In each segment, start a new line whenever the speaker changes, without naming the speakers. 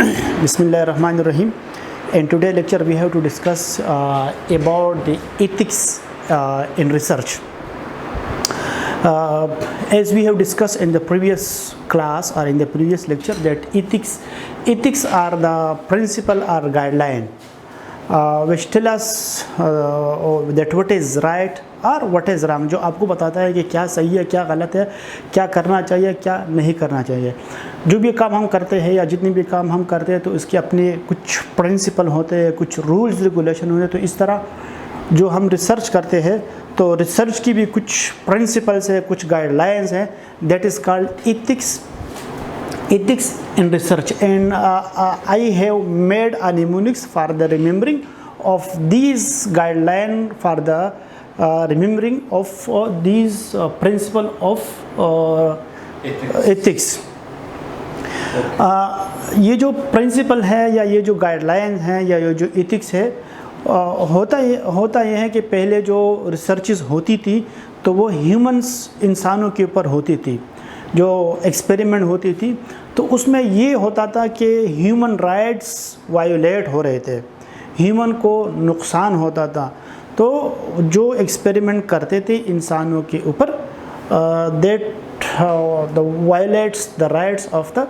Bismillahirrahmanirrahim. In today's lecture we have to discuss about the ethics in research. As we have discussed in the previous class or in the previous lecture, that ethics are the principle or guideline which tell us that what is right और what is wrong, जो आपको बताता है कि क्या सही है, क्या गलत है, क्या करना चाहिए, क्या नहीं करना चाहिए. जो भी काम हम करते हैं या जितने भी काम हम करते हैं तो इसके अपने कुछ प्रिंसिपल होते हैं, कुछ रूल्स रेगुलेशन होते हैं. तो इस तरह जो हम रिसर्च करते हैं तो रिसर्च की भी कुछ प्रिंसिपल्स है, कुछ गाइडलाइंस हैं. That is called ethics in research, and I have made a mnemonics for the remembering of these guidelines, for the remembering of these principle of ethics. ये जो प्रिंसिपल है या ये जो गाइडलाइन हैं या ये जो एथिक्स है, होता ये है कि पहले जो रिसर्चेस होती थी तो वो ह्यूमंस इंसानों के ऊपर होती थी, जो एक्सपेरिमेंट होती थी. तो उसमें ये होता था कि ह्यूमन राइट्स वायोलेट हो रहे थे, ह्यूमन को नुकसान होता था. तो जो एक्सपेरिमेंट करते थे इंसानों के ऊपर, that the violates the rights of the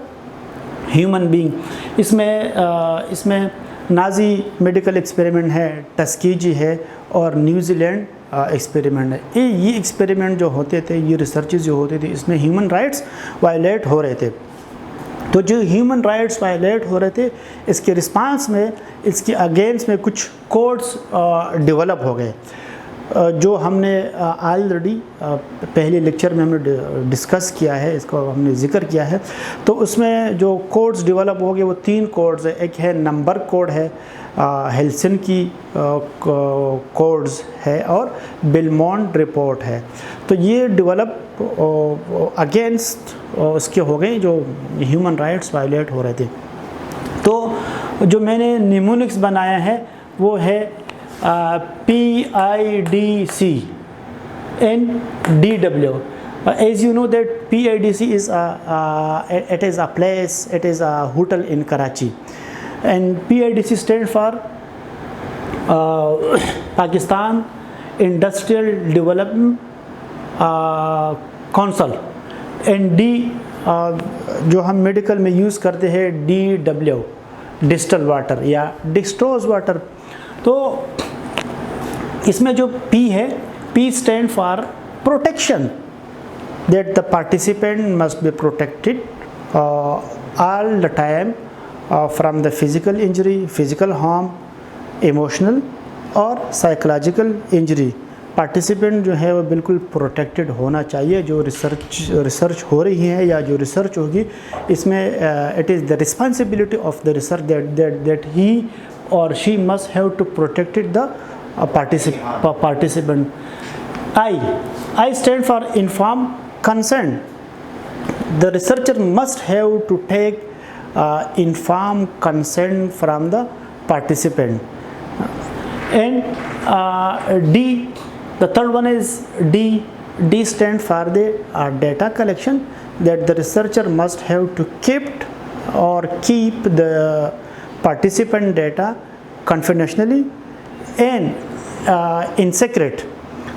human being. इसमें नाजी मेडिकल एक्सपेरिमेंट है, टस्कीजी है और न्यूजीलैंड एक्सपेरिमेंट है. ये एक्सपेरिमेंट जो होते थे, ये रिसर्चेस जो होते थे, इसमें ह्यूमन राइट्स वायलेट हो रहे थे. तो जो ह्यूमन राइट्स वायलेट हो रहे थे, इसके रिस्पांस में, इसके अगेंस्ट में कुछ कोड्स डेवलप हो गए, जो हमने ऑलरेडी पहले लेक्चर में हमने डिस्कस किया है, इसको हमने जिक्र किया है. तो उसमें जो कोड्स डेवलप हो गए वो 3 कोड्स है. एक है नंबर कोड है, हेल्सिंकी कोड्स है और बेलमोंट रिपोर्ट है. तो ये डेवलप अगेंस्ट उसके हो गए जो ह्यूमन राइट्स वायलेट हो रहे थे. तो जो मैंने निमोनिक्स बनाया है वो है PIDC and DW. As you know that PIDC is it is a place, it is a hotel in Karachi, and PIDC stands for Pakistan Industrial Development Council, and D जो हम मेडिकल में use करते हैं DW, distal water या डिस्ट्रोज water. तो इसमें जो P है, P stand for protection, that the participant must be protected all the time from the physical injury, physical harm, emotional और साइकोलॉजिकल इंजरी. पार्टिसिपेंट जो है वो बिल्कुल प्रोटेक्टेड होना चाहिए. जो रिसर्च हो रही है या जो रिसर्च होगी, इसमें it is the responsibility of the research that he और she must have to protected the participant. I stand for informed consent. The researcher must have to take informed consent from the participant. And D, the third one is D. D stand for the data collection, that the researcher must have to keep the participant data confidentially and in secret.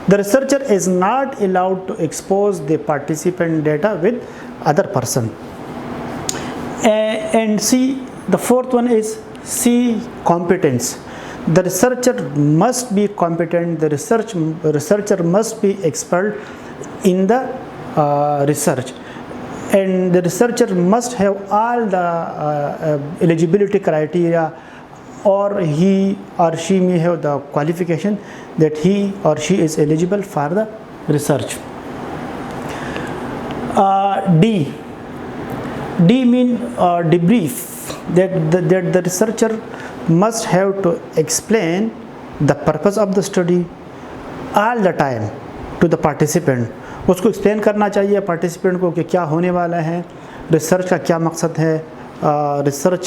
The researcher is not allowed to expose the participant data with other person. And C, the fourth one is C, competence. The researcher must be competent. The researcher must be expert in the research, and the researcher must have all the eligibility criteria, or he or she may have the qualification that he or she is eligible for the research. D mean debrief, that the researcher must have to explain the purpose of the study all the time to the participant. उसको explain करना चाहिए participant को कि क्या होने वाला है, research का क्या मकसद है, रिसर्च